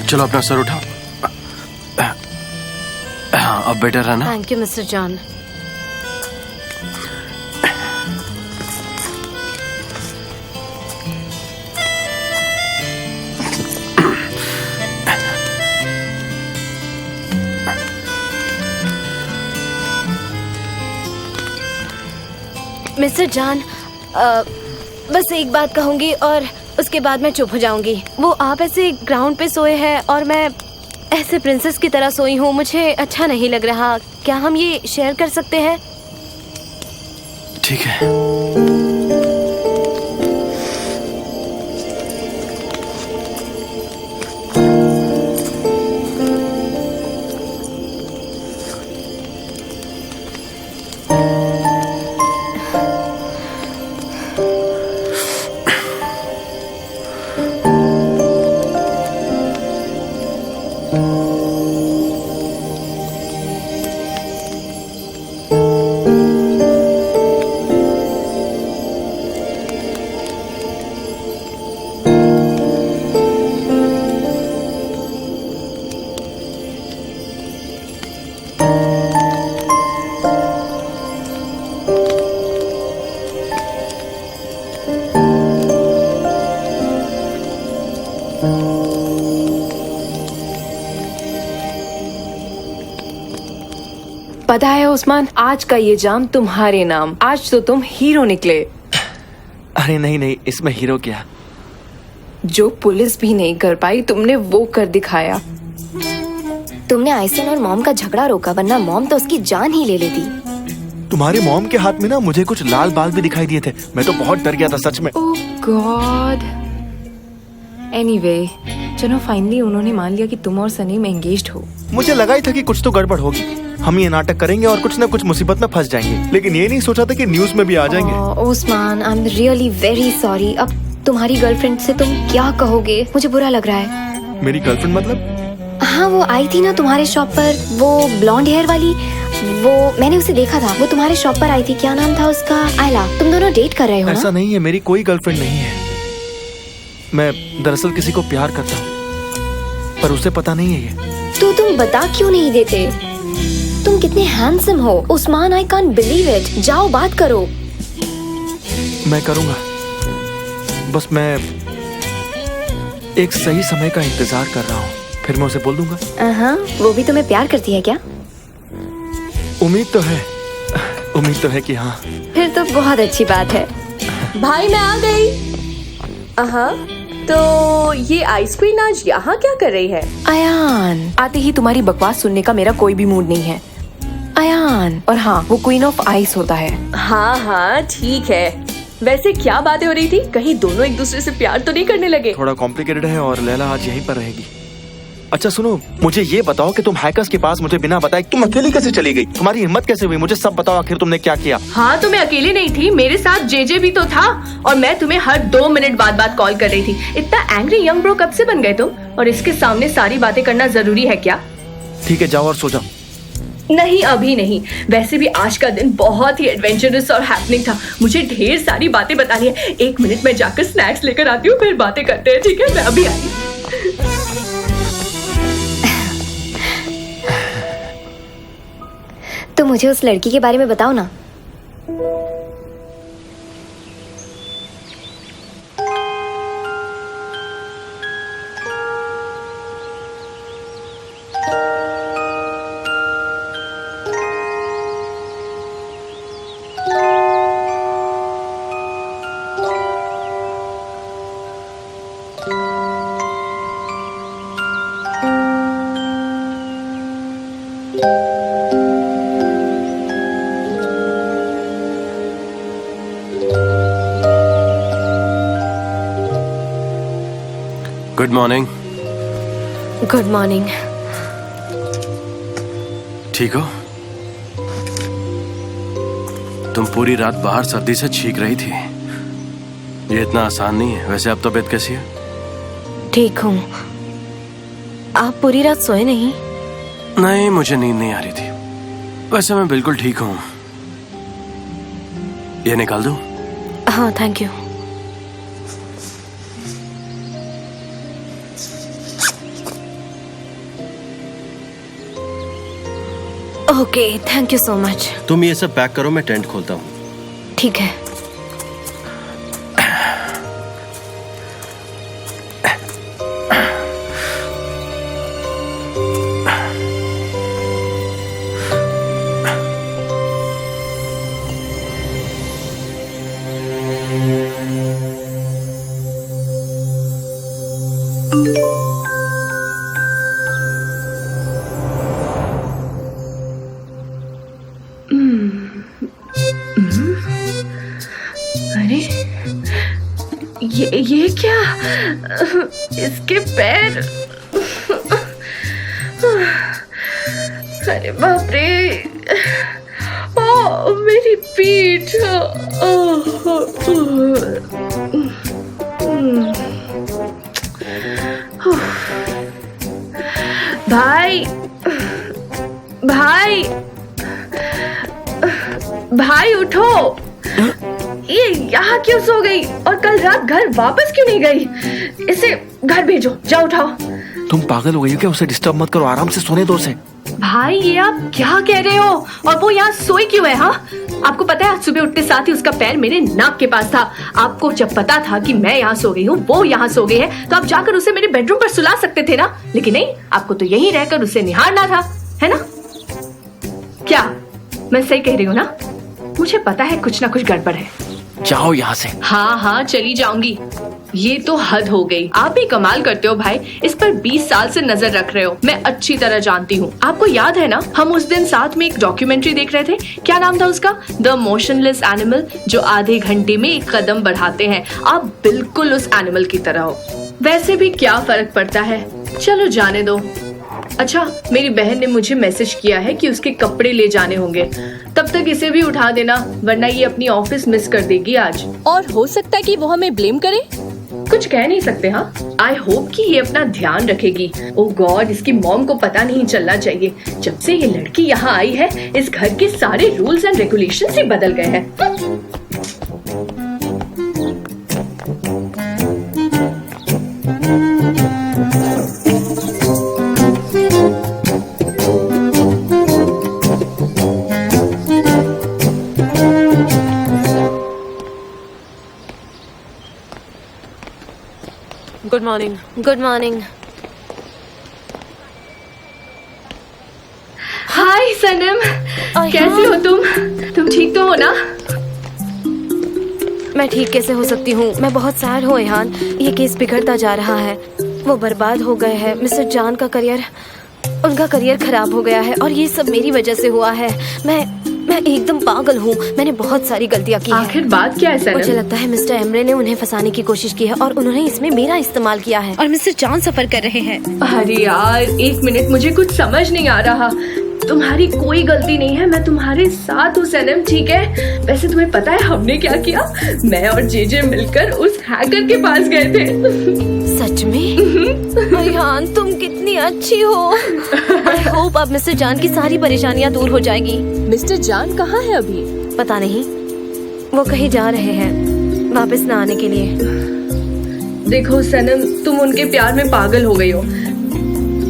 चलो अपना सर उठाओ। हाँ, अब बेटर है ना? Thank you mister John. Mister John, बस एक बात कहूंगी और उसके बाद मैं चुप हो जाऊंगी। वो आप ऐसे ग्राउंड पे सोए हैं और मैं ऐसे प्रिंसेस की तरह सोई हूँ, मुझे अच्छा नहीं लग रहा। क्या हम ये शेयर कर सकते हैं? ठीक है। पता है उस्मान, आज का ये जाम तुम्हारे नाम। आज तो तुम हीरो निकले। अरे नहीं नहीं, इसमें हीरो क्या। जो पुलिस भी नहीं कर पाई तुमने वो कर दिखाया। तुमने आयसन और मॉम का झगड़ा रोका, वरना मॉम तो उसकी जान ही ले लेती। तुम्हारे मॉम के हाथ में ना मुझे कुछ लाल बाल भी दिखाई दिए थे। मैं तो बहुत डर गया था सच में। ओह गॉड। एनीवे, चलो फाइनली उन्होंने मान लिया कि तुम और सनीम एंगेज्ड हो। मुझे लगा ही था कि कुछ तो गड़बड़ होगी। हम ये नाटक करेंगे और कुछ न कुछ मुसीबत में फंस जाएंगे, लेकिन ये नहीं सोचा था कि न्यूज में भी आ जाएंगे। Usman, I am really very sorry. अब तुम्हारी गर्लफ्रेंड से तुम क्या कहोगे? मुझे बुरा लग रहा है। मेरी गर्लफ्रेंड मतलब? हाँ, वो आई थी ना तुम्हारे शॉप पर, वो ब्लॉन्ड हेयर वाली। वो मैंने उसे देखा था, वो तुम्हारे शॉप पर आई थी। क्या नाम था उसका? आयला। तुम दोनों डेट कर रहे हो ना? ऐसा नहीं है, मेरी कोई गर्लफ्रेंड नहीं है। मैं दरअसल किसी को प्यार करता हूँ, पर उसे पता नहीं है ये। तो तुम बता क्यों नहीं देते? तुम कितने हैंडसम हो Usman, I can't believe it. जाओ बात करो। मैं करूँगा, बस मैं एक सही समय का इंतजार कर रहा हूँ, फिर मैं उसे बोल दूंगा। हाँ, वो भी तुम्हें प्यार करती है क्या? उम्मीद तो है, उम्मीद तो है कि हाँ। फिर तो बहुत अच्छी बात है। भाई मैं आ गई। तो ये आइसक्रीम आज यहाँ क्या कर रही है? अयान, आते ही तुम्हारी बकवास सुनने का मेरा कोई भी मूड नहीं है। अयान, और हाँ, वो क्वीन ऑफ आइस होता है। हाँ ठीक है। वैसे क्या बातें हो रही थी? कहीं दोनों एक दूसरे से प्यार तो नहीं करने लगे? थोड़ा कॉम्प्लिकेटेड है और लैला आज यहीं पर रहेगी। अच्छा सुनो, मुझे ये बताओ कि तुम हैकर्स के पास मुझे बिना बताए तुम अकेली कैसे चली गई? तुम्हारी हिम्मत कैसे हुई? मुझे सब बताओ, आखिर तुमने क्या किया? हाँ, तो मैं अकेली नहीं थी, मेरे साथ जेजे भी तो था, और मैं तुम्हें हर 2 मिनट बाद कॉल कर रही थी। इतना एंग्री यंग ब्रो कब से बन गए तुम? और इसके सामने सारी बातें करना जरूरी है क्या? ठीक है, जाओ और सो जाओ। नहीं, अभी नहीं। वैसे भी आज का दिन बहुत ही एडवेंचरस और हैपनिंग था। मुझे ढेर सारी बातें बतानी है। 1 मिनट में जाकर स्नैक्स लेकर आती हूँ, फिर बातें करते हैं। ठीक है, मैं अभी आई। तो मुझे उस लड़की के बारे में बताओ ना। Good morning. Good morning. ठीक हो? तुम पूरी रात बाहर सर्दी से छींक रही थी। ये इतना आसान नहीं है। वैसे अब तबीयत कैसी है? ठीक हूँ। आप पूरी रात सोए नहीं? नहीं, मुझे नींद नहीं आ रही थी। वैसे मैं बिल्कुल ठीक हूँ। ये निकाल दूं? हाँ, thank you. Okay, thank you so much. तुम ये सब पैक करो, मैं टेंट खोलता हूँ। ठीक है। अरे ये क्या? इसके पैर। अरे बाप रे। ओ मेरी पीठ। भाई भाई भाई उठो। ये यहाँ क्यों सो गई और कल रात घर वापस क्यों नहीं गई? इसे घर भेजो, जाओ उठाओ। तुम पागल हो गई हो क्या? उसे डिस्टर्ब मत करो, आराम से सोने दो उसे। भाई ये आप क्या कह रहे हो? और वो यहाँ सोई क्यों है? हाँ, आपको पता है आज सुबह उठते साथ ही उसका पैर मेरे नाक के पास था। आपको जब पता था कि मैं यहाँ सो गई हूँ, वो यहाँ सो गई है, तो आप जाकर उसे मेरे बेडरूम पर सुला सकते थे ना। लेकिन नहीं, आपको तो यहीं रहकर उसे निहारना था, है ना? क्या मैं सही कह रही हूँ ना? मुझे पता है कुछ ना कुछ गड़बड़ है। जाओ यहाँ से। हाँ हाँ, चली जाऊंगी। ये तो हद हो गई। आप भी कमाल करते हो भाई। इस पर 20 साल से नजर रख रहे हो। मैं अच्छी तरह जानती हूँ। आपको याद है ना, हम उस दिन साथ में एक डॉक्यूमेंट्री देख रहे थे। क्या नाम था उसका? द मोशनलेस एनिमल, जो आधे घंटे में एक कदम बढ़ाते हैं। आप बिल्कुल उस एनिमल की तरह हो। वैसे भी क्या फर्क पड़ता है, चलो जाने दो। अच्छा, मेरी बहन ने मुझे मैसेज किया है कि उसके कपड़े ले जाने होंगे। तब तक इसे भी उठा देना, वरना ये अपनी ऑफिस मिस कर देगी आज। और हो सकता है कि वो हमें ब्लेम करे। कुछ कह नहीं सकते। हाँ, आई होप कि ये अपना ध्यान रखेगी। ओह गॉड, इसकी मॉम को पता नहीं चलना चाहिए। जब से ये लड़की यहाँ आई है, इस घर के सारे रूल्स एंड रेगुलेशंस ही बदल गए हैं। Good morning. Good morning. Hi Sanam, कैसी हो तुम ठीक तो हो ना? मैं ठीक कैसे हो सकती हूँ? मैं बहुत सैड हूँ ऐहान। ये केस बिगड़ता जा रहा है। वो बर्बाद हो गए हैं। मिस्टर जान का करियर, उनका करियर खराब हो गया है और ये सब मेरी वजह से हुआ है। मैं एकदम पागल हूँ। मैंने बहुत सारी गलतियाँ की हैं। आखिर बात क्या है सनम? मुझे लगता है मिस्टर एमरे ने उन्हें फंसाने की कोशिश की है और उन्होंने इसमें मेरा इस्तेमाल किया है और मिस्टर जान सफर कर रहे हैं। अरे यार, एक मिनट, मुझे कुछ समझ नहीं आ रहा। तुम्हारी कोई गलती नहीं है। मैं तुम्हारे साथ हूँ सनम, ठीक है? वैसे तुम्हें पता है हमने क्या किया? मैं और जेजे मिलकर उस हैकर के पास गए थे। सच में? ऐहान, तुम कितनी अच्छी हो। आई होप अब मिस्टर जान की सारी परेशानियाँ दूर हो जाएगी। मिस्टर जान कहाँ है अभी? पता नहीं, वो कहीं जा रहे हैं वापस न आने के लिए। देखो सनम, तुम उनके प्यार में पागल हो गई हो।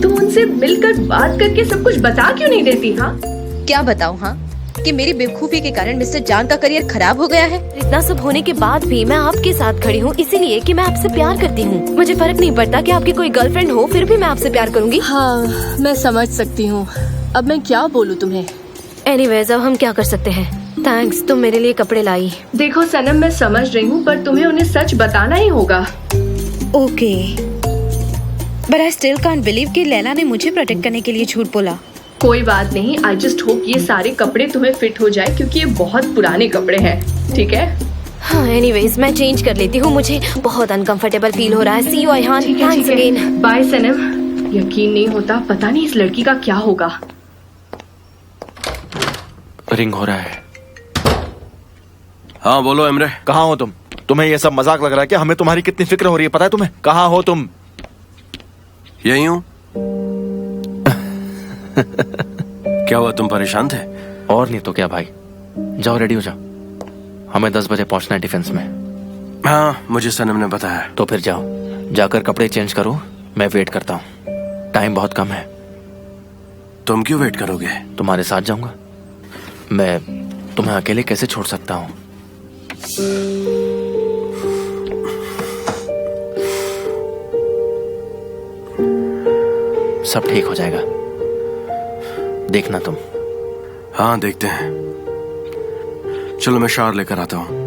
तुम उनसे मिलकर बात करके सब कुछ बता क्यों नहीं देती? हाँ, क्या बताऊँ? हाँ, कि मेरी बेवकूफी के कारण मिस्टर जान का करियर खराब हो गया है। इतना सब होने के बाद भी मैं आपके साथ खड़ी हूँ, इसीलिए कि मैं आपसे प्यार करती हूँ। मुझे फर्क नहीं पड़ता कि आपकी कोई गर्लफ्रेंड हो, फिर भी मैं आपसे प्यार करूँगी। हाँ, मैं समझ सकती हूँ। अब मैं क्या बोलूँ तुम्हें? एनीवेज, अब हम क्या कर सकते हैं। थैंक्स, तुम मेरे लिए कपड़े लाई। देखो सनम, मैं समझ रही हूँ, पर तुम्हें उन्हें सच बताना ही होगा। Okay, but I still can't believe कि लैला ने मुझे प्रोटेक्ट करने के लिए झूठ बोला। कोई बात नहीं, आई जस्ट होप ये सारे कपड़े तुम्हें फिट हो जाए, क्योंकि ये बहुत पुराने कपड़े हैं, ठीक है? हाँ, एनीवेज मैं चेंज कर लेती हूँ, मुझे बहुत अनकंफर्टेबल फील हो रहा है। सी यू अयहान, थैंक्स अगेन। बाय सनम। यकीन नहीं होता, पता नहीं इस लड़की का क्या होगा। रिंग हो रहा है। हाँ बोलो इमरे। कहाँ हो तुम? तुम्हें ये सब मजाक लग रहा है क्या? हमें तुम्हारी कितनी फिक्र हो रही है पता है तुम्हें? कहाँ हो तुम? यही हूँ। क्या हुआ, तुम परेशान थे? और नहीं तो क्या भाई। जाओ रेडी हो जाओ, हमें 10 बजे पहुंचना है डिफेंस में। हाँ मुझे सनम ने बताया। तो फिर जाओ, जाकर कपड़े चेंज करो, मैं वेट करता हूँ। टाइम बहुत कम है। तुम क्यों वेट करोगे? तुम्हारे साथ जाऊंगा। मैं तुम्हें अकेले कैसे छोड़ सकता हूँ? सब ठीक हो जाएगा, देखना तुम। हाँ देखते हैं। चलो मैं शावर लेकर आता हूँ।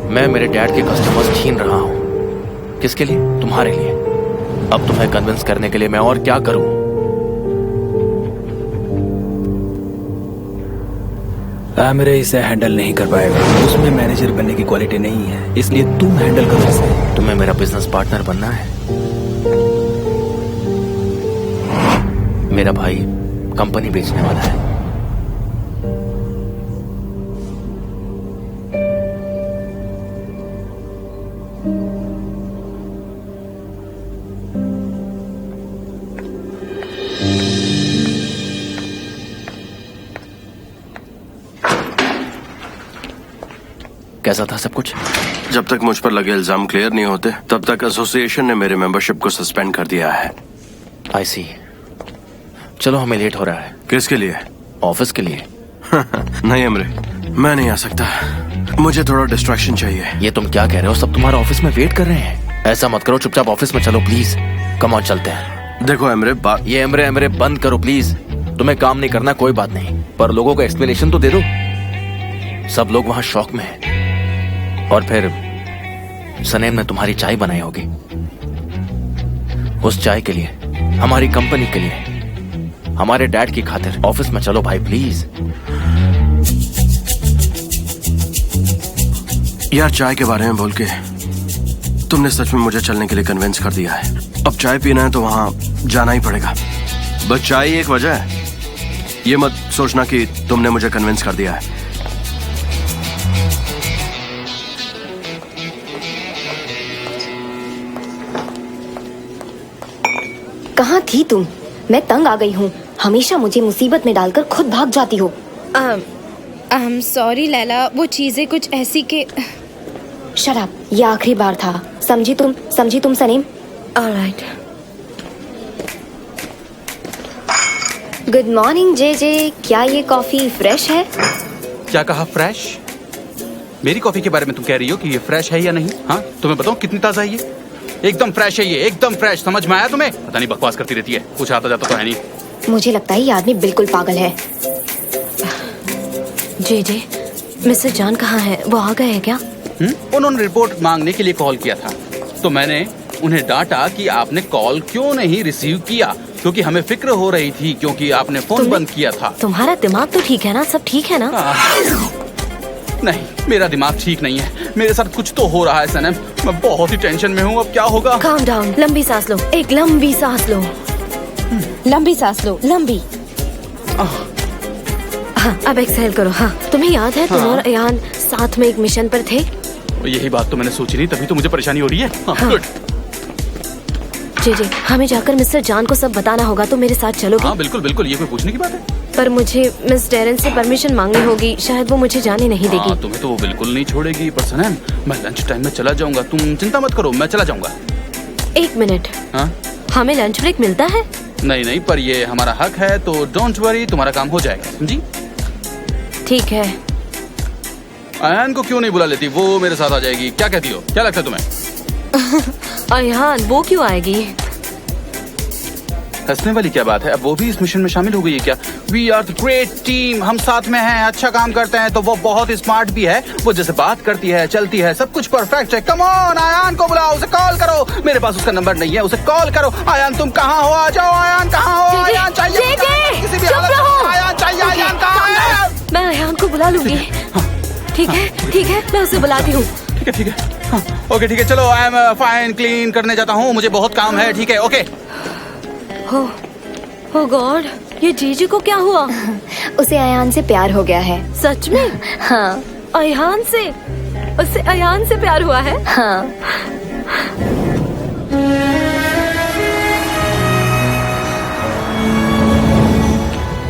मैं मेरे डैड के कस्टमर्स छीन रहा हूँ। किसके लिए? तुम्हारे लिए। अब तुम्हें कन्विंस करने के लिए मैं और क्या करूं? मेरे इसे हैंडल नहीं कर पाएगा, उसमें मैनेजर बनने की क्वालिटी नहीं है, इसलिए तुम हैंडल करो इसे। तुम्हें मेरा बिजनेस पार्टनर बनना है? मेरा भाई कंपनी बेचने वाला है। कैसा था सब कुछ? जब तक मुझ पर लगे इल्जाम क्लियर नहीं होते तब तक एसोसिएशन ने मेरे मेंबरशिप को सस्पेंड कर दिया है। आई सी। चलो हमें लेट हो रहा है। किसके लिए? ऑफिस के लिए। नहीं अमरे, मैं नहीं आ सकता, मुझे थोड़ा डिस्ट्रैक्शन चाहिए। ये तुम क्या कह रहे हो? सब तुम्हारा ऑफिस में वेट कर रहे हैं। ऐसा मत करो, चुपचाप ऑफिस में चलो प्लीज। कम ऑन चलते हैं। देखो अमरे, ये अमरे बंद करो प्लीज। तुम्हें काम नहीं करना कोई बात नहीं, पर लोगों को एक्सप्लेनेशन तो दे दो। सब लोग वहां शॉक में हैं। और फिर सनेम ने तुम्हारी चाय बनाई होगी। उस चाय के लिए, हमारी कंपनी के लिए, हमारे डैड की खातिर ऑफिस में चलो भाई प्लीज। यार चाय के बारे में बोल के तुमने सच में मुझे चलने के लिए कन्विंस कर दिया है। अब चाय पीना है तो वहां जाना ही पड़ेगा। बस चाय ही एक वजह है, ये मत सोचना कि तुमने मुझे कन्विंस कर दिया है। कहाँ थी तुम? मैं तंग आ गई हूँ। हमेशा मुझे मुसीबत में डालकर खुद भाग जाती हो। सॉरी लैला, वो चीजें कुछ ऐसी के। शराब, ये आखिरी बार था। समझी तुम सनीम? ऑलराइट। गुड मॉर्निंग जे। क्या ये कॉफी फ्रेश है? क्या कहा फ्रेश? मेरी कॉफी के बारे में तुम कह रही हो कि ये फ्रेश है या नहीं? हाँ तुम्हें बताओ कितनी ताजा है ये? एकदम फ्रेश है ये, एकदम फ्रेश। समझ में आया तुम्हें? पता नहीं बकवास करती रहती है, कुछ आता जाता तो है नहीं। मुझे लगता है ये आदमी बिल्कुल पागल है। जे मिस्टर जान कहाँ है? वो आ गए हैं क्या? उन्होंने रिपोर्ट मांगने के लिए कॉल किया था, तो मैंने उन्हें डांटा कि आपने कॉल क्यों नहीं रिसीव किया, क्योंकि हमें फिक्र हो रही थी क्योंकि आपने फोन बंद किया था। तुम्हारा दिमाग तो ठीक है ना? सब ठीक है ना? नहीं, मेरा दिमाग ठीक नहीं है। मेरे साथ कुछ तो हो रहा है सनम। मैं बहुत ही टेंशन में हूँ। अब क्या होगा? काम डाउन, लंबी सांस लो, एक लंबी सांस लो। लंबी सांस लो, लंबी। हाँ, अब एक्सहेल करो। हाँ, तुम्हें याद है तुम और अयान साथ में एक मिशन पर थे? यही बात तो मैंने सोची नहीं, तभी तो मुझे परेशानी हो रही है। हाँ। गुड। जी हमें जाकर मिस्टर जान को सब बताना होगा, तो मेरे साथ चलोगे? हाँ बिल्कुल बिल्कुल, ये कोई पूछने की बात है? पर मुझे मिस डेरन से परमिशन मांगनी होगी, शायद वो मुझे जाने नहीं देगी। तुम्हें तो वो बिल्कुल नहीं छोड़ेगी। पर सनम, मैं लंच टाइम में चला जाऊंगा, तुम चिंता मत करो, मैं चला जाऊंगा। 1 मिनट। हाँ? हमें लंच ब्रेक मिलता है? नहीं, पर ये हमारा हक है, तो डोंट वरी, तुम्हारा काम हो जाएगा, समझी? ठीक है। अयान को क्यों नहीं बुला लेती? वो मेरे साथ आ जाएगी। क्या कहती हो? क्या लगता है तुम्हें? अयान वो क्यों आएगी? हंसने वाली क्या बात है? अब वो भी इस मिशन में शामिल हो गई है क्या? We are the great team, हम साथ में हैं, अच्छा काम करते हैं। तो वो बहुत स्मार्ट भी है, वो जैसे बात करती है, चलती है, सब कुछ परफेक्ट है। कम ऑन, आयान को बुलाओ, उसे कॉल करो। मेरे पास उसका नंबर नहीं है, उसे कॉल करो। आयान तुम कहाँ हो? आ जाओ। आयान कहाँ हो? आयान चाहिए, किसी भी हालत में आयान चाहिए। आयान कहाँ है? मैं आयान को बुला लूंगी। ठीक है, मैं उसे बुलाती हूँ। ठीक है। हाँ, ओके ठीक है, चलो आई एम फाइन, क्लीन करने जाता हूँ, मुझे बहुत काम है। ठीक है, ओके। ओ गॉड, ये जीजी को क्या हुआ? उसे अयान से प्यार हो गया है। सच में? हाँ। अयान से? उससे अयान से प्यार हुआ है? हाँ।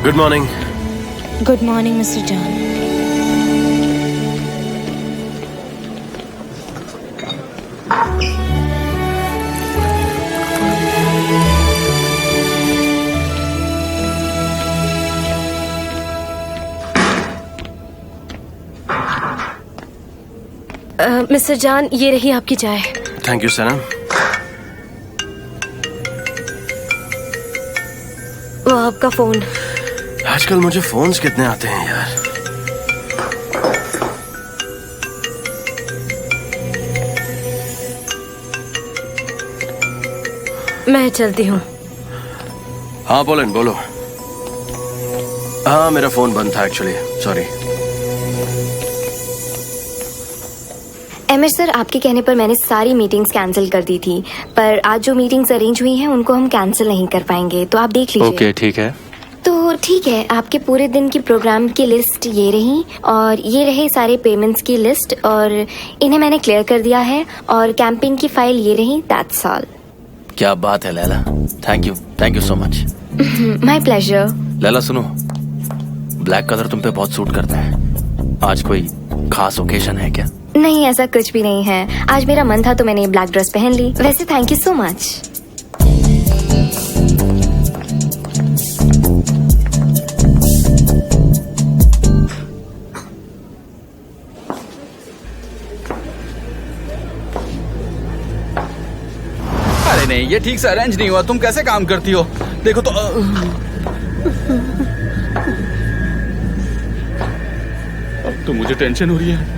Good morning. Good morning mister John. Mister John, ये रही आपकी चाय। थैंक यू सनम। वो आपका फोन। आजकल मुझे फोन्स कितने आते हैं यार। मैं चलती हूँ। हाँ पोलन, बोलो। हाँ, मेरा फोन बंद था एक्चुअली, सॉरी। एमर सर, आपके कहने पर मैंने सारी मीटिंग्स कैंसिल कर दी थी, पर आज जो मीटिंग्स अरेंज हुई हैं उनको हम कैंसिल नहीं कर पाएंगे, तो आप देख लीजिए। ओके, ठीक है। तो ठीक है, आपके पूरे दिन की प्रोग्राम की लिस्ट ये रही, और ये रहे सारे पेमेंट्स की लिस्ट, और इन्हें मैंने क्लियर कर दिया है, और कैंपेन की फाइल ये रही। That's all. क्या बात है Laila, thank you so much. My pleasure. Laila सुनो, ब्लैक कलर तुम पे बहुत सूट करता है। आज कोई खास ओकेजन है क्या? नहीं, ऐसा कुछ भी नहीं है। आज मेरा मन था तो मैंने ये ब्लैक ड्रेस पहन ली। वैसे थैंक यू सो मच। अरे नहीं, ये ठीक से अरेंज नहीं हुआ। तुम कैसे काम करती हो? देखो तो अब तो मुझे टेंशन हो रही है।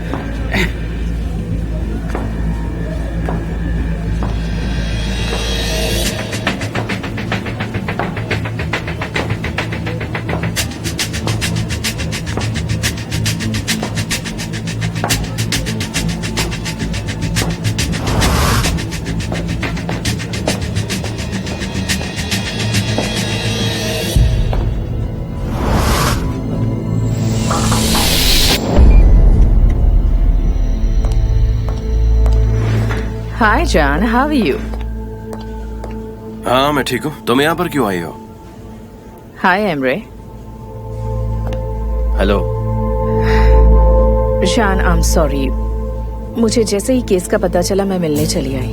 हाय जॉन, हाउ आर यू? हाँ, मैं ठीक हूँ। तुम यहाँ पर क्यों आई हो? Hi Emre. Hello. John, I am sorry. मुझे जैसे ही केस का पता चला मैं मिलने चली आई।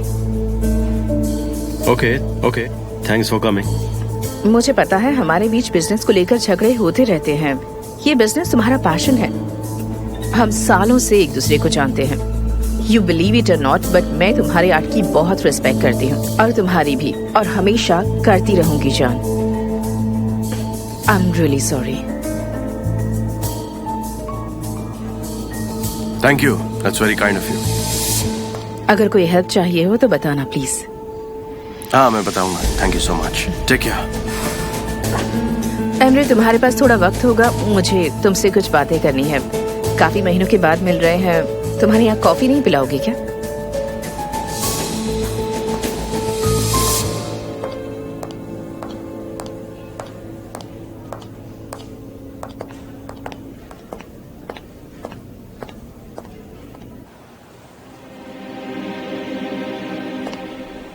Okay, thanks for coming. मुझे पता है हमारे बीच बिजनेस को लेकर झगड़े होते रहते हैं। ये बिजनेस तुम्हारा पैशन है। हम सालों से एक दूसरे को जानते हैं। यू बिलीव इट और नॉट, बट मैं तुम्हारे आर्ट की बहुत रिस्पेक्ट करती हूँ, और तुम्हारी भी, और हमेशा करती रहूंगी जान। I am really sorry. Thank you, that's very kind of you. अगर कोई हेल्प चाहिए हो तो बताना प्लीज। हाँ, मैं बताऊंगा। Thank you so much. Take care. Emre, तुम्हारे पास थोड़ा वक्त होगा? मुझे तुमसे कुछ बातें करनी है। काफी महीनों के बाद मिल रहे हैं। तुम्हारे यहाँ कॉफी नहीं पिलाओगे क्या?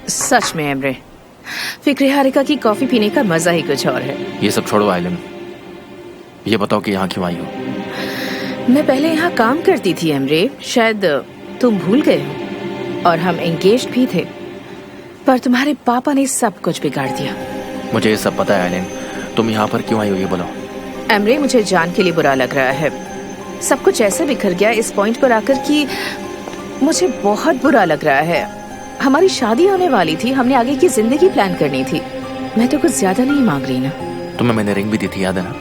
सच में एमरे, फिक्रे हारिका की कॉफी पीने का मजा ही कुछ और है। ये सब छोड़ो आइलम, ये बताओ कि यहाँ क्यों आई हो? मैं पहले यहाँ काम करती थी एमरे, शायद तुम भूल गए हो, और हम एंगेज्ड भी थे, पर तुम्हारे पापा ने सब कुछ बिगाड़ दिया। मुझे ये सब पता है आइलैंड, तुम यहाँ पर क्यों आई हो ये बोलो। एमरे, मुझे जान के लिए बुरा लग रहा है। सब कुछ ऐसे बिखर गया इस पॉइंट पर आकर कि मुझे बहुत बुरा लग रहा है। हमारी शादी होने वाली थी, हमने आगे की जिंदगी प्लान करनी थी, मैं तो कुछ ज्यादा नहीं मांग रही ना। तुम्हें मैंने रिंग भी दी थी, याद है ना?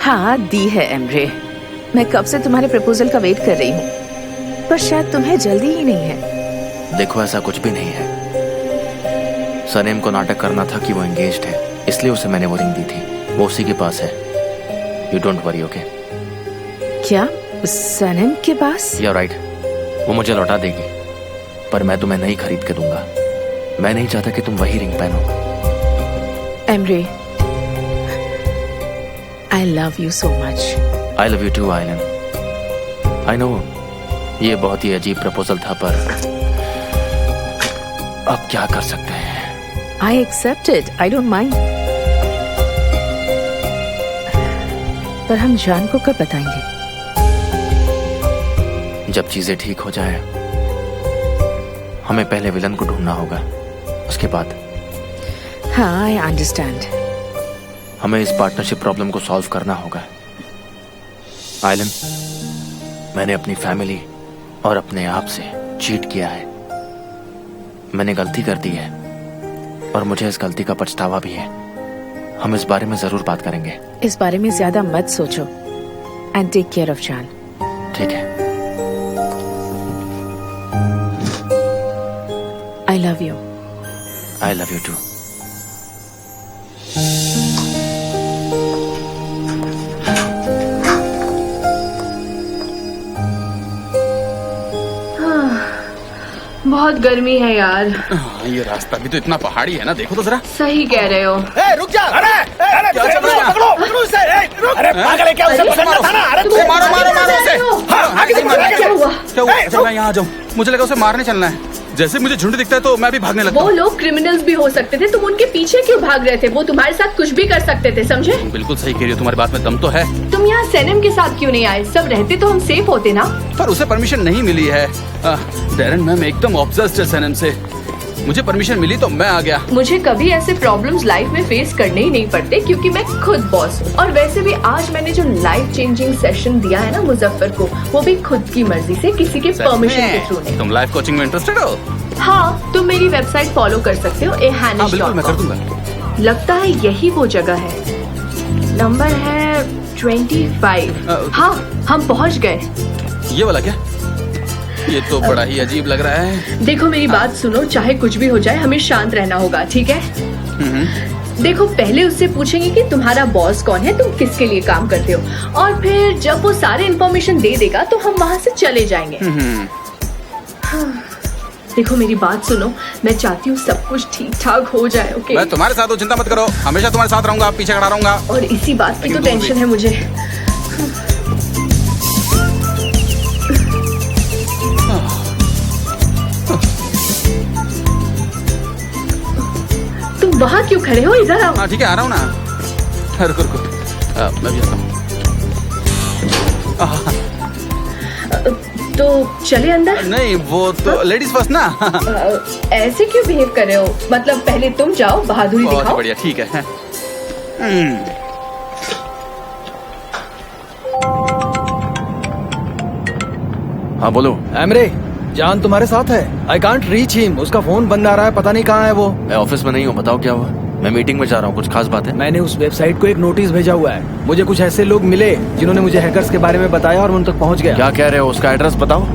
हाँ दी है एमरे। मैं कब से तुम्हारे प्रपोजल का वेट कर रही हूँ, पर शायद तुम्हें जल्दी ही नहीं है। देखो ऐसा कुछ भी नहीं है। सनेम को नाटक करना था कि वो एंगेज्ड है, इसलिए उसे मैंने वो रिंग दी थी। वो उसी के पास है। You don't worry, okay? क्या सनम के पास? यू राइट, वो मुझे लौटा देगी, पर मैं तुम्हें नहीं खरीद के दूंगा। मैं नहीं चाहता कि तुम वही रिंग पहनो। Emre, I love you so much. I love you too Aylin. I know ये बहुत ही अजीब प्रपोजल था, पर अब क्या कर सकते हैं। I accept it, I don't mind. पर हम जान को कब बताएंगे? जब चीजें ठीक हो जाए। हमें पहले विलन को ढूंढना होगा, उसके बाद। हाँ आई अंडरस्टैंड। हमें इस पार्टनरशिप प्रॉब्लम को सॉल्व करना होगा। आइलन, मैंने अपनी फैमिली और अपने आप से चीट किया है। मैंने गलती कर दी है और मुझे इस गलती का पछतावा भी है। हम इस बारे में जरूर बात करेंगे। इस बारे में ज्यादा मत सोचो एंड टेक केयर ऑफ जान। ठीक है। I love you. I love you too. बहुत गर्मी है यार। ये रास्ता भी तो इतना पहाड़ी है ना, देखो तो जरा। सही कह रहे हो। रुक जा। अरे क्या चल रहा है? पकड़ो उसे। अरे पागल है क्या? उसे पकड़ना था ना। अरे मारो मारो मारो उसे। हाँ, आगे से मारो। क्या हुआ? क्या हुआ? अच्छा मैं यहाँ आ जाऊँ, मुझे लगा उसे मारने चलना है। जैसे मुझे झुंड दिखता है तो मैं भी भागने लगता वो हूँ। लोग क्रिमिनल्स भी हो सकते थे, तुम उनके पीछे क्यों भाग रहे थे? वो तुम्हारे साथ कुछ भी कर सकते थे, समझे? बिल्कुल सही कह रही हो, तुम्हारी बात में दम तो है। तुम यहाँ सनम के साथ क्यों नहीं आए? सब रहते तो हम सेफ होते ना। पर उसे परमिशन नहीं मिली है। डैरन मैम एकदम ऑब्सेस्ड है सनम से। मुझे परमिशन मिली तो मैं आ गया। मुझे कभी ऐसे प्रॉब्लम्स लाइफ में फेस करने ही नहीं पड़ते, क्योंकि मैं खुद बॉस हूँ। और वैसे भी आज मैंने जो लाइफ चेंजिंग सेशन दिया है ना मुजफ्फर को, वो भी खुद की मर्जी से, किसी के परमिशन के थ्रू नहीं। तुम लाइफ कोचिंग में इंटरेस्टेड हो? हाँ, तुम मेरी वेबसाइट फॉलो कर सकते हो, हाँ, बिल्कुल मैं कर दूंगा। लगता है यही वो जगह है। नंबर है 25। हाँ, हम पहुँच गए। ये वाला क्या? ये तो बड़ा ही अजीब लग रहा है। देखो मेरी बात सुनो, चाहे कुछ भी हो जाए हमें शांत रहना होगा, ठीक है? देखो पहले उससे पूछेंगे कि तुम्हारा बॉस कौन है, तुम किसके लिए काम करते हो, और फिर जब वो सारे इन्फॉर्मेशन दे देगा तो हम वहाँ से चले जाएंगे। देखो मेरी बात सुनो, मैं चाहती हूँ सब कुछ ठीक ठाक हो जाए, ओके? मैं तुम्हारे साथ हूँ, चिंता मत करो। हमेशा तुम्हारे साथ रहूंगा, पीछे खड़ा रहूंगा। और इसी बात की तो टेंशन है मुझे। तुम वहाँ क्यों खड़े हो? इधर आओ। हाँ ठीक है, आ रहा हूँ ना। रुको रुको, मैं भी आता हूँ। तो चले अंदर? नहीं, वो तो लेडीज फर्स्ट ना। ऐसे क्यों बिहेव कर रहे हो? मतलब पहले तुम जाओ, बहादुरी बहुत दिखाओ। बढ़िया, ठीक है। हाँ बोलो। एमरे, जान तुम्हारे साथ है। I can't reach him. उसका फोन बंद आ रहा है, पता नहीं कहाँ है वो। मैं ऑफिस में नहीं हूँ, बताओ क्या हुआ? मैं मीटिंग में जा रहा हूँ, कुछ खास बात है? मैंने उस वेबसाइट को एक नोटिस भेजा हुआ है। मुझे कुछ ऐसे लोग मिले जिन्होंने मुझे हैकर्स के बारे में बताया और उन तक पहुँच गया। क्या कह रहे हो? उसका एड्रेस बताओ।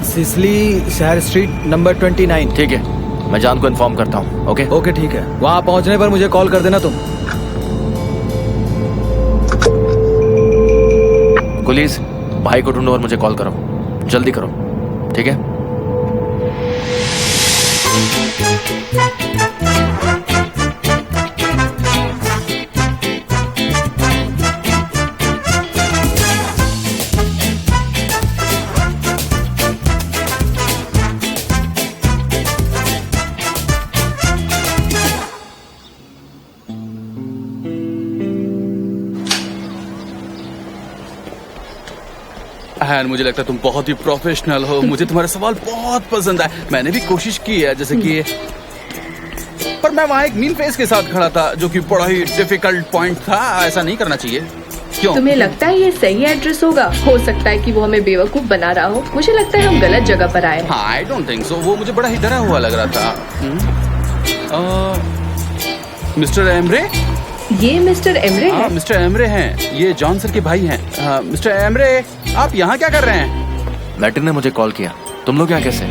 सिसली शहर स्ट्रीट नंबर 29। ठीक है, मैं जान को इन्फॉर्म करता हूँ। ओके ओके ठीक है। वहाँ पहुँचने पर मुझे कॉल कर देना तुम। पुलिस, भाई को ढूंढो और मुझे कॉल करो, जल्दी करो, ठीक है? मुझे लगता है तुम बहुत ही प्रोफेशनल हो। मुझे तुम्हारे सवाल बहुत पसंद आए। मैंने भी कोशिश की है, जैसे कि पर मैं वहाँ एक मीन फेस के साथ खड़ा था, जो कि बड़ा ही डिफिकल्ट पॉइंट था। ऐसा नहीं करना चाहिए। क्यों? तुम्हें लगता है ये सही एड्रेस होगा? हो सकता है कि वो हमें बेवकूफ बना रहा हो। मुझे लगता है हम गलत जगह पर आए हैं। हाँ, आई डोंट थिंक सो। वो मुझे बड़ा ही डरा हुआ लग रहा था। Mister Emre? ये मिस्टर एमरे हाँ, है? मिस्टर एमरे हैं। ये जॉन सर के भाई हैं। मिस्टर एमरे, आप यहाँ क्या कर रहे हैं? मैटिन ने मुझे कॉल किया। तुम लोग यहाँ कैसे?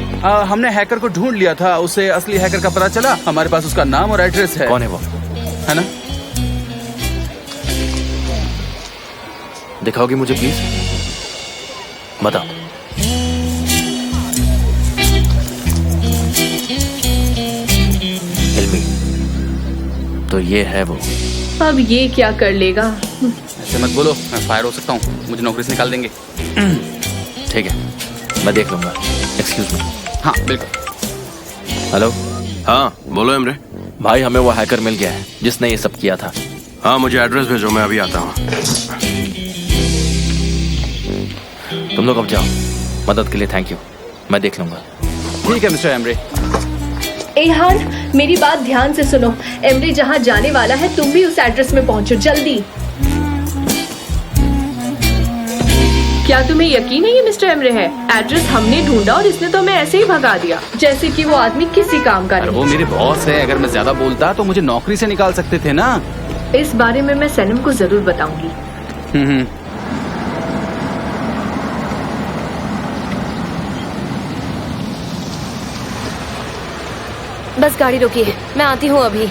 हमने हैकर को ढूंढ लिया था। उसे असली हैकर का पता चला। हमारे पास उसका नाम और एड्रेस है। कौन है वो? है ना? दिखाओगे मुझे प्लीज? बताओ। हिल्मी, तो ये है वो। अब ये क्या कर लेगा? ऐसे मत बोलो, मैं फायर हो सकता हूँ। मुझे नौकरी से निकाल देंगे। ठीक है, मैं देख लूंगा। Excuse me. हाँ बिल्कुल। हेलो। हाँ बोलो इमरे। भाई, हमें वो हैकर मिल गया है जिसने ये सब किया था। हाँ मुझे एड्रेस भेजो, मैं अभी आता हूँ। तुम लोग अब जाओ। मदद के लिए थैंक यू, मैं देख लूंगा। ठीक है मिस्टर एमरे। एहान, मेरी बात ध्यान से सुनो। एमरे जहाँ जाने वाला है, तुम भी उस एड्रेस में पहुंचो जल्दी। क्या तुम्हें यकीन है ये मिस्टर एमरे है? एड्रेस हमने ढूंढा और इसने तो हमें ऐसे ही भगा दिया, जैसे कि वो आदमी किसी काम का अरे नहीं। वो मेरे बॉस है। अगर मैं ज्यादा बोलता तो मुझे नौकरी से निकाल सकते थे ना। इस बारे में मैं सनम को जरूर बताऊंगी। बस गाड़ी रोकिए, मैं आती हूँ अभी।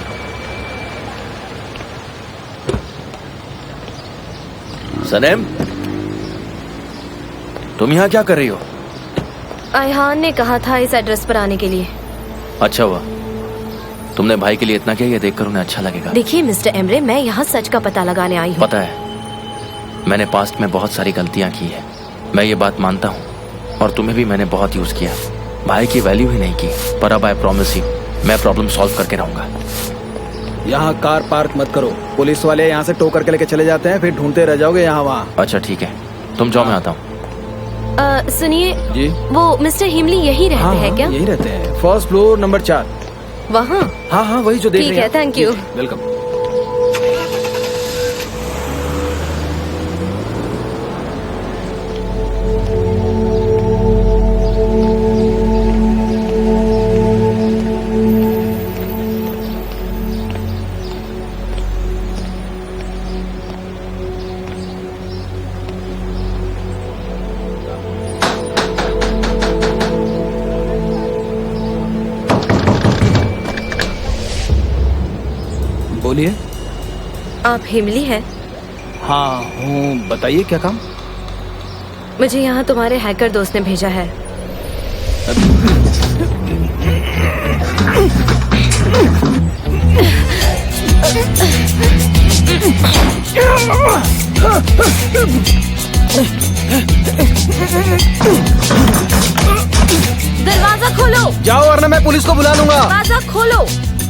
सनेम, तुम यहाँ क्या कर रही हो? आयहान ने कहा था इस एड्रेस पर आने के लिए। अच्छा हुआ तुमने भाई के लिए इतना किया, ये देखकर उन्हें अच्छा लगेगा। देखिए मिस्टर एमरे, मैं यहाँ सच का पता लगाने आई हूँ। पता है, मैंने पास्ट में बहुत सारी गलतियाँ की है, मैं ये बात मानता हूँ। और तुम्हें भी मैंने बहुत यूज किया, भाई की वैल्यू ही नहीं की। पर अब आई प्रॉमिस यू, मैं प्रॉब्लम सॉल्व करके रहूंगा। यहाँ कार पार्क मत करो, पुलिस वाले यहाँ से टो करके लेके चले जाते हैं, फिर ढूंढते रह जाओगे यहाँ वहाँ। अच्छा ठीक है, तुम जाओ, मैं आता हूँ। सुनिए जी, वो मिस्टर हिमली यही रहते हाँ, हैं क्या? यही रहते हैं, फर्स्ट फ्लोर नंबर 4। वहाँ? हाँ हाँ वही जो देख ठीक रहे हैं। है, थैंक यू। वेलकम। बोलिए। आप हिमली हैं? हाँ हूँ, बताइए क्या काम? मुझे यहाँ तुम्हारे हैकर दोस्त ने भेजा है। दरवाजा खोलो। जाओ वरना मैं पुलिस को बुला लूंगा। दरवाजा खोलो,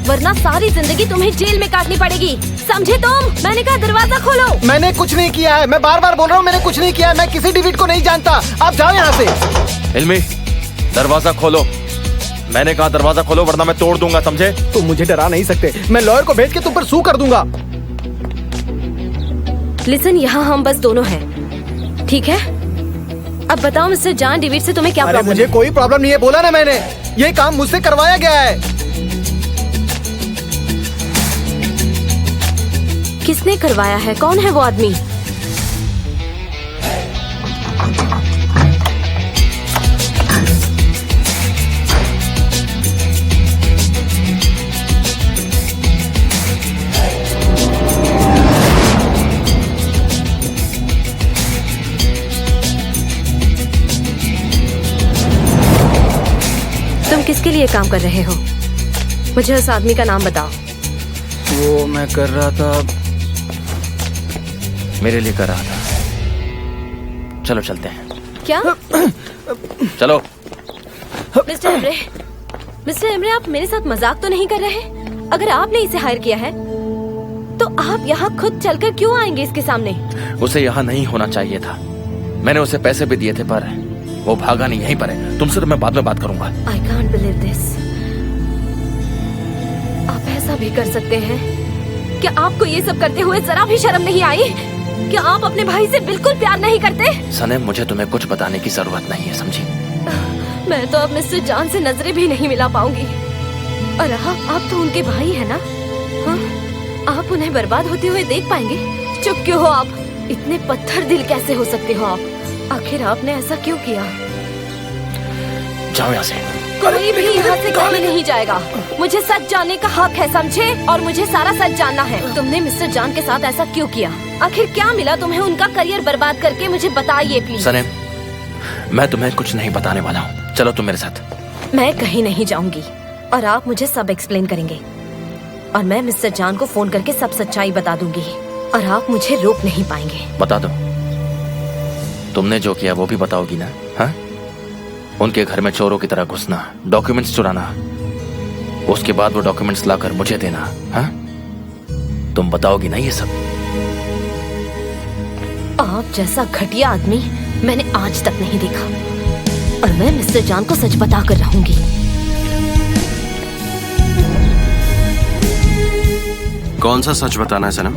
वरना सारी जिंदगी तुम्हें जेल में काटनी पड़ेगी, समझे तुम? मैंने कहा दरवाजा खोलो। मैंने कुछ नहीं किया है, मैं बार बार बोल रहा हूँ मैंने कुछ नहीं किया है। मैं किसी डेविड को नहीं जानता। आप जाओ यहाँ से। हिल्मी, दरवाजा खोलो। मैंने कहा दरवाजा खोलो, वरना मैं तोड़ दूंगा, समझे? तुम मुझे डरा नहीं सकते, मैं लॉयर को भेज के तुम पर सू कर दूंगा। लिसन, यहाँ हम बस दोनों हैं, ठीक है? अब बताओ मिस्टर जॉन डेविड से तुम्हें क्या अरे प्रॉब्लम मुझे है? कोई प्रॉब्लम नहीं है, बोला ना मैंने। ये काम मुझसे करवाया गया है। किसने करवाया है? कौन है वो आदमी? तुम किसके लिए काम कर रहे हो? मुझे उस आदमी का नाम बताओ। वो मैं कर रहा था, मेरे लिए कर रहा था। चलो चलते हैं। क्या? चलो। मिस्टर एमरे, आप मेरे साथ मजाक तो नहीं कर रहे? अगर आपने इसे हायर किया है तो आप यहाँ खुद चलकर क्यों आएंगे इसके सामने? उसे यहाँ नहीं होना चाहिए था। मैंने उसे पैसे भी दिए थे, पर वो भागा नहीं, यहीं पर है। तुमसे तो मैं बाद में बात करूंगा। I can't believe this। आप ऐसा भी कर सकते हैं? क्या आपको ये सब करते हुए जरा भी शर्म नहीं आई? क्या आप अपने भाई से बिल्कुल प्यार नहीं करते? सनेम, मुझे तुम्हें कुछ बताने की जरूरत नहीं है, समझी? मैं तो अब मिस्टर जॉन से नजरें भी नहीं मिला पाऊंगी। और आप तो उनके भाई है ना? हाँ? आप उन्हें बर्बाद होते हुए देख पाएंगे? चुप क्यों हो आप? इतने पत्थर दिल कैसे हो सकते हो आप? आखिर आपने ऐसा क्यों किया? जाओ यहाँ से। कोई भी यहाँ से कहीं नहीं जाएगा। मुझे सच जानने का हक है, समझे? और मुझे सारा सच जानना है। तुमने मिस्टर जान के साथ ऐसा क्यों किया? आखिर क्या मिला तुम्हें उनका करियर बर्बाद करके? मुझे बताइए प्लीज। सनेम, मैं तुम्हें कुछ नहीं बताने वाला हूँ। चलो तुम मेरे साथ। मैं कहीं नहीं जाऊंगी और आप मुझे सब एक्सप्लेन करेंगे और मैं मिस्टर जान को फोन करके सब सच्चाई बता दूंगी और आप मुझे रोक नहीं पाएंगे। बता दो, तुमने जो किया वो भी बताओगी ना? हाँ? उनके घर में चोरों की तरह घुसना, डॉक्यूमेंट्स चुराना, उसके बाद वो डॉक्यूमेंट्स लाकर मुझे देना। हाँ? तुम बताओगी ना ये सब? आप जैसा घटिया आदमी मैंने आज तक नहीं देखा और मैं मिस्टर जान को सच बता कर रहूंगी। कौन सा सच बताना है सनम?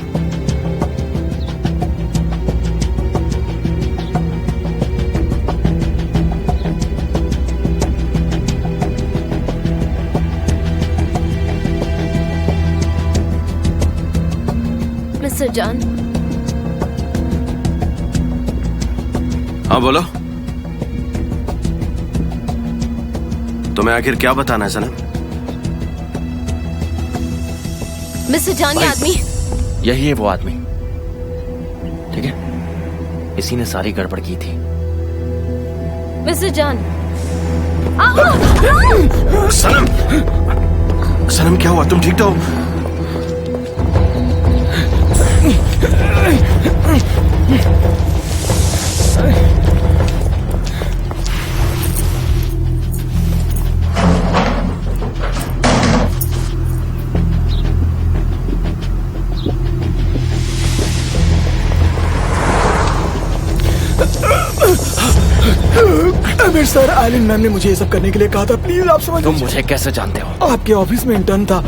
मिस्टर जान। हाँ बोलो, तुम्हें आखिर क्या बताना है सनम? मिस्टर जान, ये आदमी यही है वो आदमी, ठीक है? इसी ने सारी गड़बड़ की थी। मिस्टर जान। सनम, सनम क्या हुआ? तुम ठीक तो हो? अमीर सर, आइलिन मैम ने मुझे ये सब करने के लिए कहा था। प्लीज आप समझ। तुम मुझे कैसे जानते हो? आपके ऑफिस में इंटर्न था।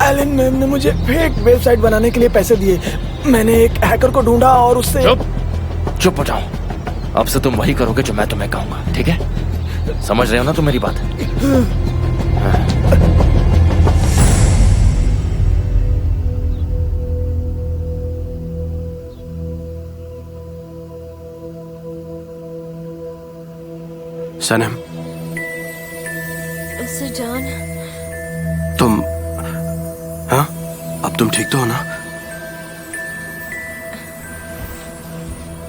आइलिन मैम ने मुझे फेक वेबसाइट बनाने के लिए पैसे दिए। मैंने एक हैकर को ढूंढा और उससे। चुप हो जाओ। अब से तुम वही करोगे जो मैं तुम्हें कहूंगा, ठीक है? समझ रहे हो ना तुम मेरी बात? सनम, मिस्टर जान, तुम, हाँ? अब तुम ठीक तो हो ना?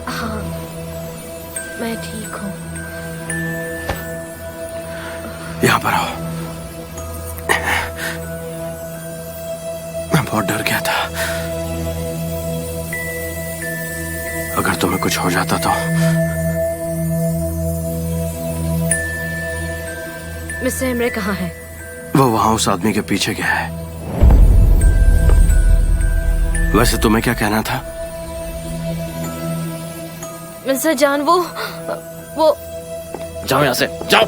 हाँ, मैं ठीक हूँ। यहाँ पर आओ। मैं बहुत डर गया था। अगर तुम्हें कुछ हो जाता तो। मिस्टर एमरे कहाँ है? वो वहां उस आदमी के पीछे गया है। वैसे तुम्हें क्या कहना था? मिस्टर जान, वो जाओ यहाँ से, जाओ।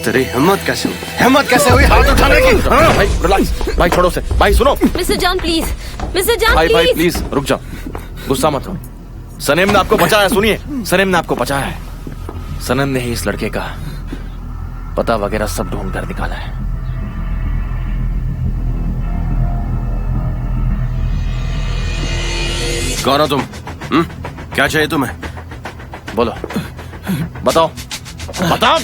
तेरी हिम्मत कैसे हुई? हिम्मत कैसे हुई हाथ उठाने की? भाई रिलैक्स, भाई छोड़ो से। भाई सुनो। मिस्टर जान प्लीज, मिस्टर जान भाई प्लीज। भाई प्लीज रुक जाओ, गुस्सा मत हो। सनेम ने आपको बचाया, सुनिए, सनेम ने आपको बचाया है। सनम ने ही इस लड़के का पता वगैरह सब ढूंढ कर निकाला है। कौन हो तुम? क्या चाहिए तुम्हें? बोलो, बताओ, बताओ।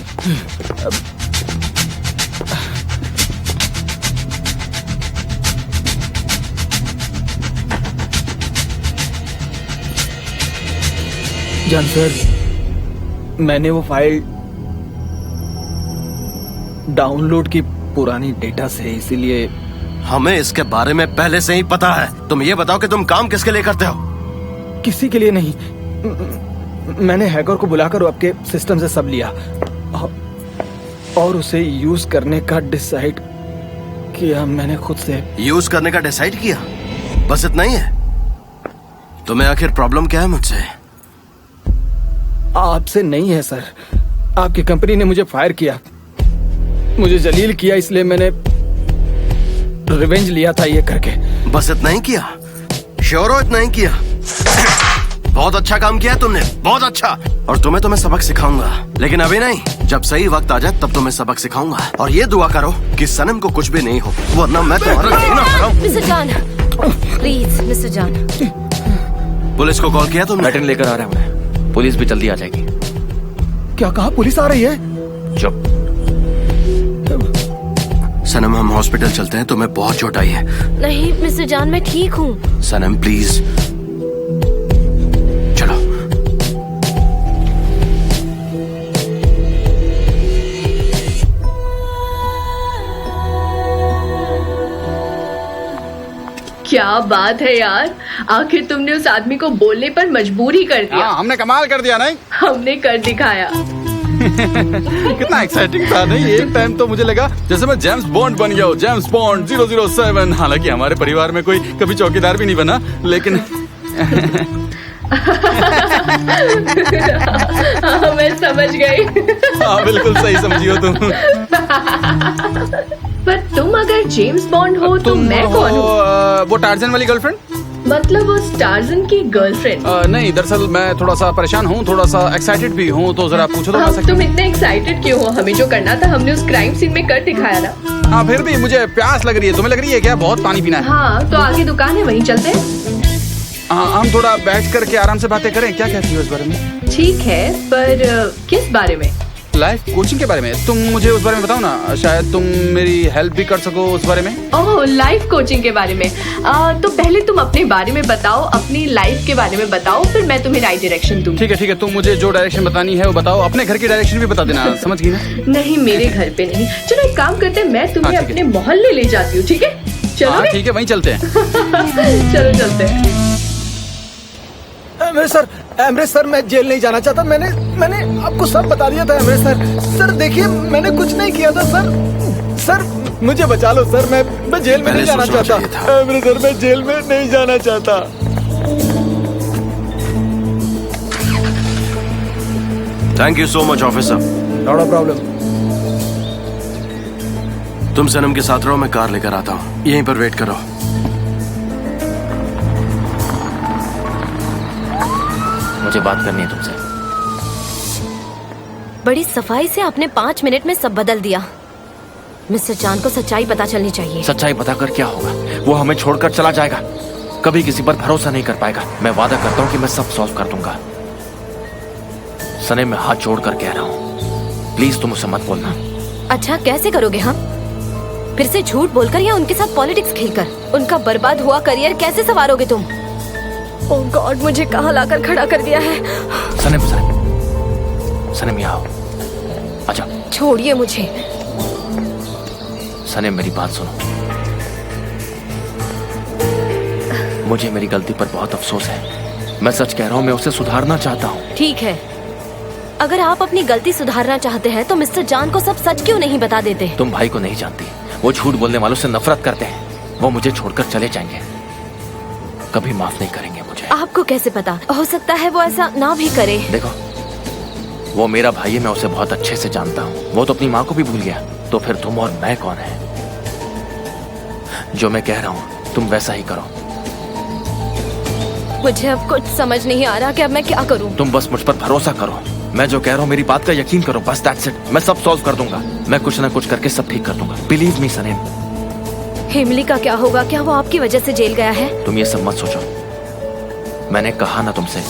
जान सर, मैंने वो फाइल डाउनलोड की पुरानी डेटा से, इसीलिए। हमें इसके बारे में पहले से ही पता है। तुम ये बताओ कि तुम काम किसके लिए करते हो? किसी के लिए नहीं। मैंने हैकर को बुलाकर आपके सिस्टम से सब लिया और उसे यूज करने का डिसाइड किया मैंने खुद से। यूज करने का डिसाइड किया? बस इतना ही है? तुम्हें आखिर प्रॉब्लम क्या है मुझसे? आपसे नहीं है सर। आपकी कंपनी ने मुझे फायर किया, मुझे जलील किया, इसलिए मैंने रिवेंज लिया था ये करके। बस इतना ही किया? श्योर हो इतना ही किया? बहुत अच्छा काम किया है तुमने, बहुत अच्छा। और तुम्हें तो मैं सबक सिखाऊंगा, लेकिन अभी नहीं। जब सही वक्त आ जाए तब तुम्हें सबक सिखाऊंगा। और ये दुआ करो कि सनम को कुछ भी नहीं हो, वरना मैं तुम्हारा जीना हराम। Mister John, please mister John. Police को कॉल किया तुमने? पैटर्न लेकर आ रहे हैं उन्हें। पुलिस भी जल्दी आ जाएगी। क्या कहा? पुलिस आ रही है? चुप। सनम हम हॉस्पिटल चलते हैं, तुम्हें बहुत चोट आई है। नहीं मिस्टर जॉन, मैं ठीक हूँ। सनम प्लीज चलो। क्या बात है यार, आखिर तुमने उस आदमी को बोलने पर मजबूर ही कर दिया। हमने कमाल कर दिया नहीं? हमने कर दिखाया। कितना एक्साइटिंग था नहीं? एक टाइम तो मुझे लगा जैसे मैं जेम्स बॉन्ड बन गया हूँ, जेम्स बॉन्ड 007। हालांकि हमारे परिवार में कोई कभी चौकीदार भी नहीं बना, लेकिन मैं समझ गई। हाँ बिल्कुल सही समझी हो तुम। पर तुम अगर जेम्स बॉन्ड हो तो मैं कौन हूँ? वो टार्जन वाली गर्लफ्रेंड? मतलब वो टार्जन की गर्लफ्रेंड? नहीं, दरअसल मैं थोड़ा सा परेशान हूँ, थोड़ा सा एक्साइटेड भी हूँ, तो जरा पूछो तो। तुम इतने एक्साइटेड क्यों हो? हमें जो करना था हमने उस क्राइम सीन में कर दिखाया ना। हाँ फिर भी मुझे प्यास लग रही है। तुम्हें लग रही है क्या? बहुत पानी पीना है। हाँ तो आगे दुकान है, वहीं चलते हैं। हाँ हम थोड़ा बैठ करके आराम से बातें करें। क्या कहती हो इस बारे में? ठीक है, पर किस बारे में? लाइफ कोचिंग के बारे में। तुम मुझे उस बारे में बताओ ना, शायद तुम मेरी हेल्प भी कर सको उस बारे में। ओह, लाइफ कोचिंग के बारे में। तो पहले तुम अपने बारे में बताओ, अपनी लाइफ के बारे में बताओ, फिर मैं तुम्हें राइट डायरेक्शन दूंगी। ठीक है, तुम मुझे जो डायरेक्शन बतानी है वो बताओ। अपने घर की डायरेक्शन भी बता देना, समझ गई ना? नहीं, मेरे घर पे नहीं। चलो एक काम करते हैं, मैं तुम्हें अपने मोहल्ले ले जाती हूँ, ठीक है? चलो ठीक है, वहीं चलते हैं। चलो चलते हैं। एमरेज सर, मैं जेल नहीं जाना चाहता। मैंने आपको सब बता दिया था एमरेज सर। सर देखिए, मैंने कुछ नहीं किया था सर। सर मुझे बचा लो सर, मैं जेल में नहीं जाना चाहता। एमरेज सर, मैं जेल में नहीं जाना चाहता। Thank you so much officer. Not a problem. तुम सनम के साथ रहो, मैं कार लेकर आता हूँ। यहीं पर वेट करो। मुझे बात करनी है तुमसे। बड़ी सफाई से आपने 5 मिनट में सब बदल दिया। मिस्टर जॉन को सच्चाई पता चलनी चाहिए। सच्चाई पता कर क्या होगा? वो हमें छोड़कर चला जाएगा, कभी किसी पर भरोसा नहीं कर पाएगा। मैं वादा करता हूँ कि मैं सब सॉल्व कर दूंगा। सने, मैं हाथ जोड़कर कह रहा हूँ, प्लीज तुम उसे मत बोलना। अच्छा, कैसे करोगे? हम फिर से झूठ बोलकर या उनके साथ पॉलिटिक्स खेलकर उनका बर्बाद हुआ करियर कैसे संवारोगे तुम? ओह गॉड, मुझे कहाँ लाकर खड़ा कर दिया है। सनम, सनम यहाँ आओ, आजा। छोड़िए मुझे। सनम मेरी बात सुनो। मुझे मेरी गलती पर बहुत अफसोस है। मैं सच कह रहा हूँ, मैं उसे सुधारना चाहता हूँ। ठीक है, अगर आप अपनी गलती सुधारना चाहते हैं तो मिस्टर जॉन को सब सच क्यों नहीं बता देते? तुम भाई को नहीं जानती, वो झूठ बोलने वालों से नफरत करते हैं। वो मुझे छोड़कर चले जाएंगे, कभी माफ नहीं करेंगे मुझे। आपको कैसे पता? हो सकता है वो ऐसा ना भी करे। देखो, वो मेरा भाई है, मैं उसे बहुत अच्छे से जानता हूँ। वो तो अपनी माँ को भी भूल गया, तो फिर तुम और मैं कौन है? जो मैं कह रहा हूँ तुम वैसा ही करो। मुझे अब कुछ समझ नहीं आ रहा कि अब मैं क्या करूँ। तुम बस मुझ पर भरोसा करो। मैं जो कह रहा हूँ मेरी बात का यकीन करो, बस दैट्स इट। मैं सब सॉल्व कर दूंगा। मैं कुछ ना कुछ करके सब ठीक कर दूंगा। बिलीव मी सनेम। हिमली का क्या होगा? क्या वो आपकी वजह से जेल गया है? तुम ये सब मत सोचो। मैंने कहा ना तुमसे,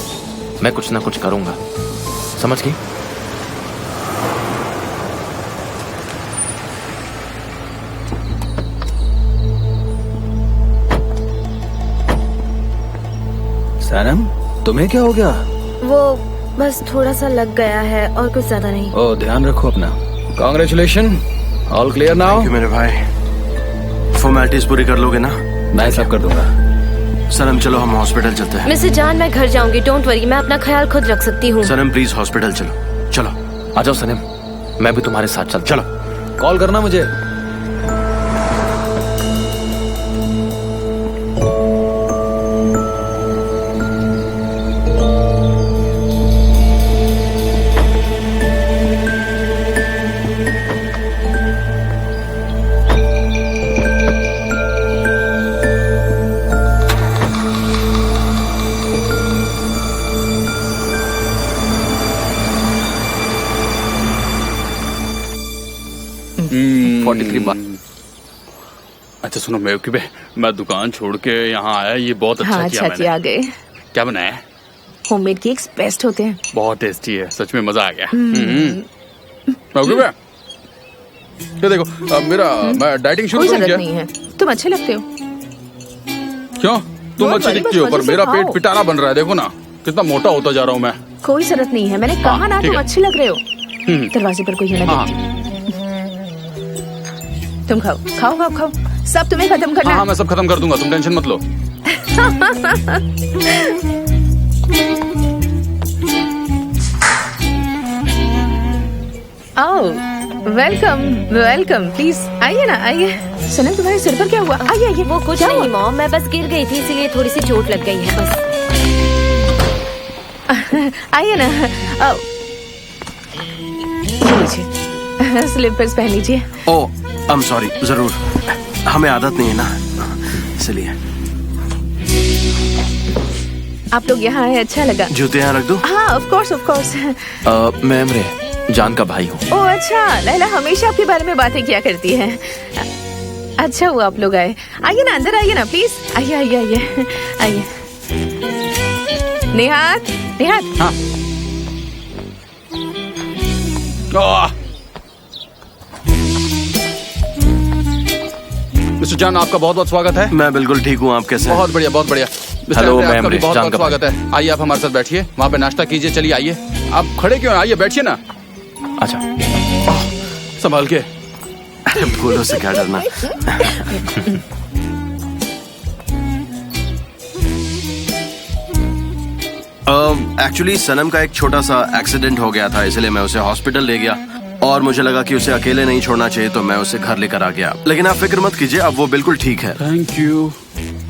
मैं कुछ ना कुछ करूंगा, समझ गई? सनम, तुम्हें क्या हो गया? वो बस थोड़ा सा लग गया है और कुछ ज्यादा नहीं। ओ, ध्यान रखो अपना। Congratulation, all clear now. मेरे भाई, फॉर्मेलिटीज पूरी कर लोगे ना? मैं सब कर दूंगा। सनम चलो हम हॉस्पिटल चलते हैं। मिस्टर जान, मैं घर जाऊंगी, डोंट वरी, मैं अपना ख्याल खुद रख सकती हूँ। सनम प्लीज हॉस्पिटल चलो। चलो आ जाओ सनम, मैं भी तुम्हारे साथ चल। चलो, कॉल करना मुझे। 43 बार। अच्छा सुनो बेवकूफ, मैं दुकान छोड़ के यहाँ आया, ये बहुत अच्छा हाँ, किया अच्छा किया मैंने। गए। क्या बनाया है? होममेड केक्स बेस्ट होते हैं। बहुत टेस्टी है, सच में मजा आ गया। बेवकूफ है। ये देखो मैं डाइटिंग शुरू कोई करूँ जरूरत क्या? नहीं है, तुम अच्छे लगते हो। क्यों? तुम अच्छी दिखती हो, पर मेरा पेट पिटारा बन रहा है। देखो ना कितना मोटा होता जा रहा हूँ मैं। कोई जरूरत नहीं है, मैंने कहा ना ठीक तुम है। अच्छे लग रहे हो। दरवाजे पर कोई है ना? हाँ तुम खाओ खाओ खाओ खाओ, सब तुम्हें खत्म करना हाँ, है। मैं सब खत्म कर दूंगा, तुम टेंशन मत लो। आओ, वेलकम वेलकम, प्लीज आइए ना, आइए। सनम तुम्हारे सिर पर क्या हुआ? आइए आइए। वो कुछ नहीं मॉम, मैं बस गिर गई थी इसीलिए थोड़ी सी चोट लग गई है बस। आइए ना, आओ। लीजिए, स्लीपर्स पहन लीजिए। ओह, आई एम सॉरी, जरूर। हमें आदत नहीं है ना, इसलिए। आप लोग यहाँ आए, अच्छा लगा। जूते यहाँ रख दो। हाँ, ऑफ कोर्स ऑफ कोर्स। मैं इमरे, जान का भाई हूँ। ओह अच्छा, लैला हमेशा आपके बारे में बातें किया करती है। अच्छा हुआ आप लोग आए। आइए ना, अंदर आइए ना प्लीज। आइए आइए आइए आइए। निहात निहात। हाँ। मिस्टर जान, आपका बहुत बहुत स्वागत है। मैं बिल्कुल ठीक हूँ, आप कैसे हैं? बहुत बढ़िया बहुत बढ़िया। हेलो, आपका मैं भी अमरीश, बहुत जान बहुत का स्वागत है। आइए आप हमारे साथ बैठिए, वहाँ पे नाश्ता कीजिए। चलिए आइए। आप खड़े क्यों हैं? आइए बैठिए ना। अच्छा, संभाल के। फूलों से क्या डरना। एक्चुअली सनम का एक छोटा सा एक्सीडेंट हो गया था, इसलिए मैं उसे हॉस्पिटल ले गया और मुझे लगा कि उसे अकेले नहीं छोड़ना चाहिए, तो मैं उसे घर लेकर आ गया। लेकिन आप फिक्र मत कीजिए, अब वो बिल्कुल ठीक है। Thank you.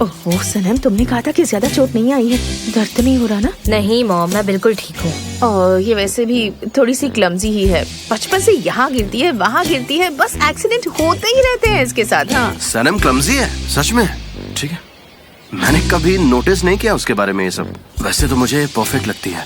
ओह सनम, तुमने कहा था कि ज्यादा चोट नहीं आई है, दर्द तो नहीं हो रहा ना? नहीं मॉम, मैं बिल्कुल ठीक हूँ। और ये वैसे भी थोड़ी सी क्लमजी ही है, बचपन से यहाँ गिरती है वहाँ गिरती है, बस एक्सीडेंट होते ही रहते हैं इसके साथ। हाँ सनम क्लमजी है सच में? ठीक है, मैंने कभी नोटिस नहीं किया उसके बारे में ये सब। वैसे तो मुझे परफेक्ट लगती है।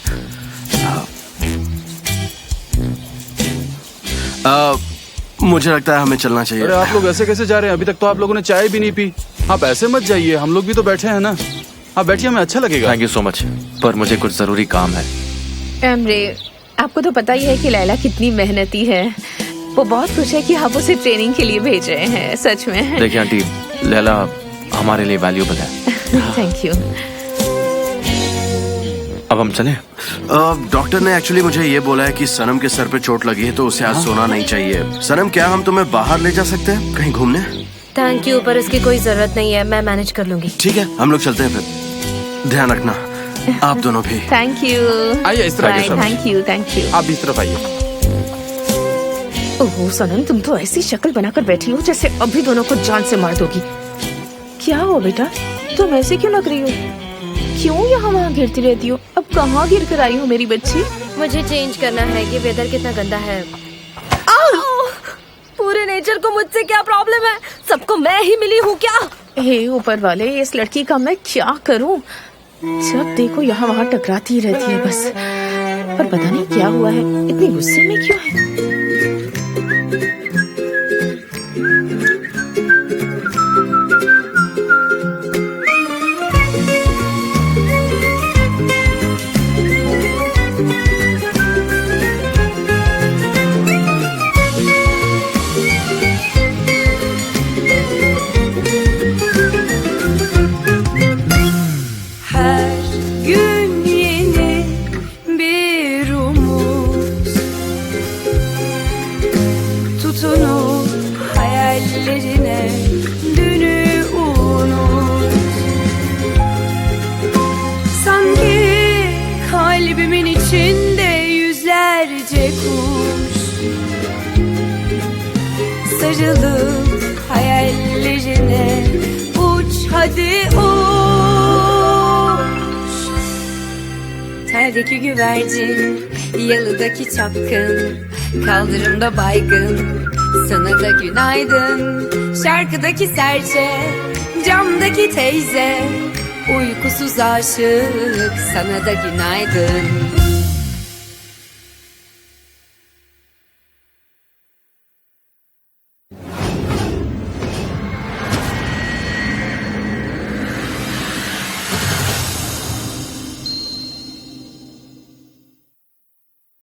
मुझे लगता है हमें चलना चाहिए। अरे आप लोग ऐसे कैसे जा रहे हैं? अभी तक तो आप लोगों ने चाय भी नहीं पी। आप ऐसे मत जाइए, हम लोग भी तो बैठे हैं ना। आप बैठिए, हमें अच्छा लगेगा। थैंक यू सो मच, पर मुझे कुछ जरूरी काम है। एमरे, आपको तो पता ही है कि लैला कितनी मेहनती है। वो बहुत खुश है कि आप उसे ट्रेनिंग के लिए भेज रहे हैं। सच में। देखिए आंटी, लैला हमारे लिए वैल्यूएबल है। Thank you. अब हम चलें? डॉक्टर ने एक्चुअली मुझे ये बोला है कि सनम के सर पे चोट लगी है, तो उसे आज सोना नहीं चाहिए। सनम, क्या हम तुम्हें बाहर ले जा सकते हैं कहीं घूमने? थैंक यू, पर उसकी कोई जरूरत नहीं है, मैं मैनेज कर लूंगी। ठीक है, हम लोग चलते हैं फिर। ध्यान रखना आप दोनों भी। Thank you. आइए इस तरह। Thank you thank you. आप भी इस तरफ आइए। ओह सनम, तुम तो ऐसी शक्ल बनाकर बैठी हो जैसे अभी दोनों को जान से मार दोगी। क्या हो बेटा, तुम ऐसे क्यों लग रही हो? क्यों यहाँ वहाँ गिरती रहती हो? अब कहाँ गिर कर आई हो मेरी बच्ची? मुझे चेंज करना है, ये वेदर कितना गंदा है। पूरे नेचर को मुझसे क्या प्रॉब्लम है? सबको मैं ही मिली हूँ क्या? हे ऊपर वाले, इस लड़की का मैं क्या करूँ? जब देखो यहाँ वहाँ टकराती रहती है बस। पर पता नहीं क्या हुआ है, इतनी गुस्से में क्यों है? Kalbimin içinde yüzlerce kuş sarılıp hayallerine uç hadi uç. Terdeki güvercin, yalıdaki çapkın, kaldırımda baygın, sana da günaydın. Şarkıdaki serçe, camdaki teyze, uykusuz aşık, sana da günaydın.